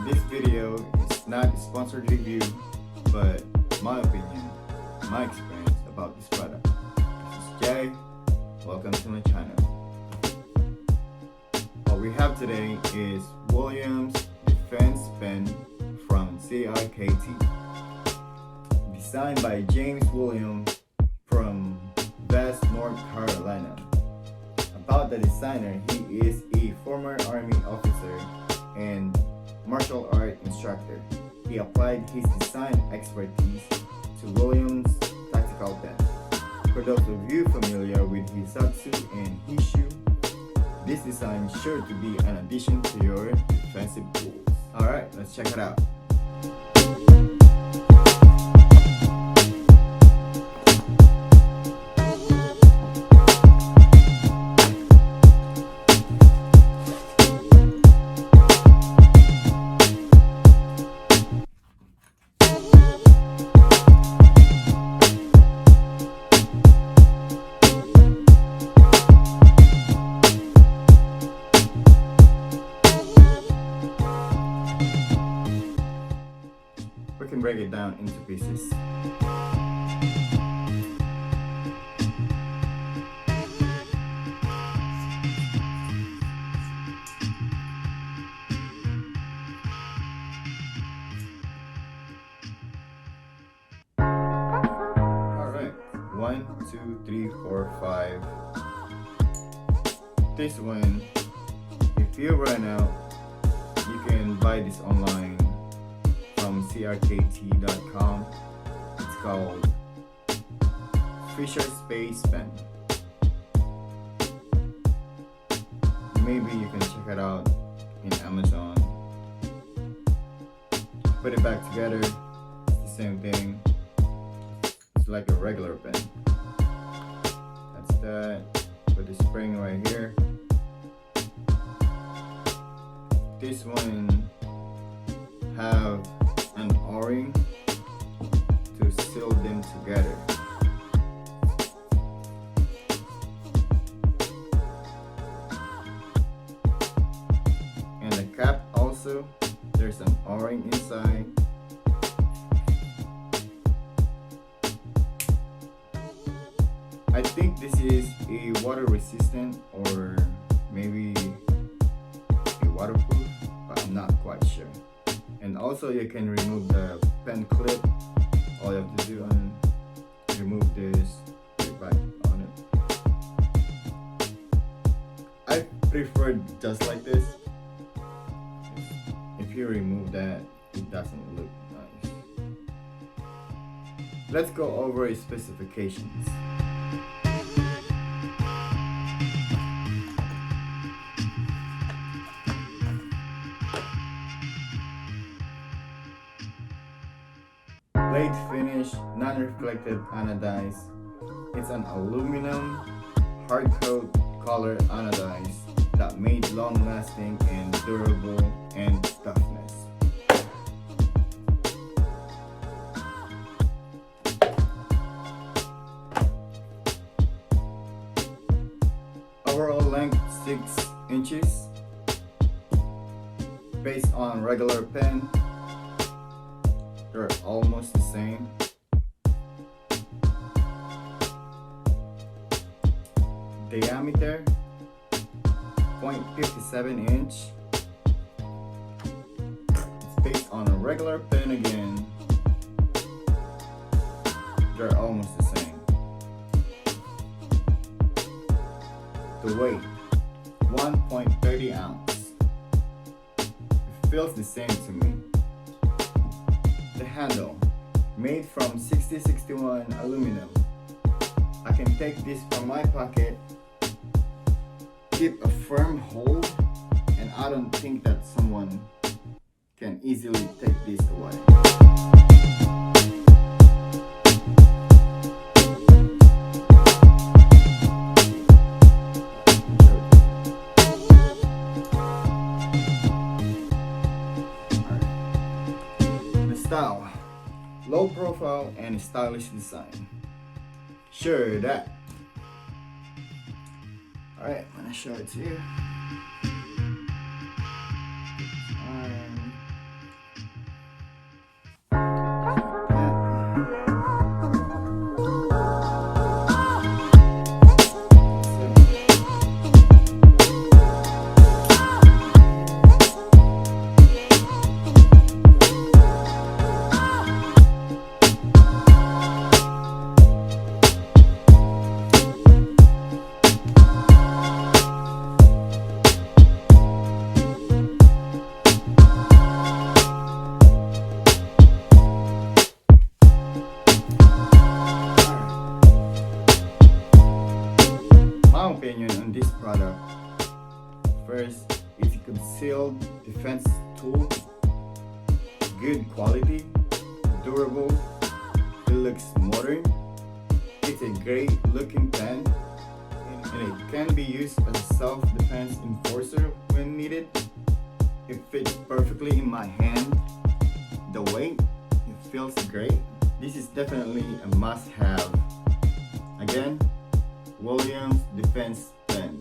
This video is not a sponsored review, but my opinion, my experience about this product. This is Jay. Welcome to my channel. What we have today is Williams Defense Pen from CRKT. Designed by James Williams from West North Carolina. About the designer, he is a former Army officer and martial art instructor. He applied his design expertise to Williams' tactical pen. For those of you familiar with his Satsu and his shoe, this design is sure to be an addition to your defensive tools. Alright, let's check it out. We can break it down into pieces. Alright, 1, 2, 3, 4, 5. This one, if you run out, you can buy this online from CRKT.com. It's called Fisher Space Pen. Maybe you can check it out in Amazon. Put it back together, it's the same thing. It's like a regular pen. That's that. Put the spring right here. This one have an O-ring to seal them together. And the cap also, there's an O-ring inside. I think this is a water resistant or maybe a waterproof, but I'm not quite sure. And also you can remove the pen clip. All you have to do is remove this, put it back on it. I prefer just like this. If you remove that, it doesn't look nice. Let's go over its specifications. Blade finish, non-reflective anodized. It's an aluminum hard coat color anodized that made long-lasting and durable and toughness. Overall length 6 inches. Based on regular pen, they're almost the same. Diameter 0.57 inch. It's based on a regular pen again. They're almost the same. The weight 1.30 ounce. It feels the same to me. The handle, made from 6061 aluminum. I can take this from my pocket, keep a firm hold, and I don't think that someone can easily take this away. Style, low profile and stylish design. Sure that. Alright, I'm gonna show it to you. quality, durable, it looks modern. It's a great looking pen and it can be used as a self-defense enforcer when needed. It fits perfectly in my hand. The weight, it feels great. This is definitely a must-have. Again, Williams Defense Pen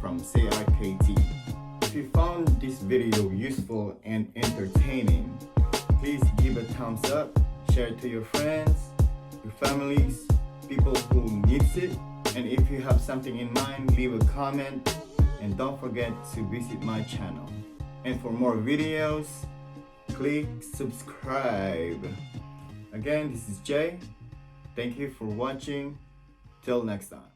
from CRKT. If you found this video useful and entertaining, please give a thumbs up, share it to your friends, your families, people who needs it. And if you have something in mind, leave a comment and don't forget to visit my channel. And for more videos, click subscribe. Again, this is Jay. Thank you for watching. Till next time.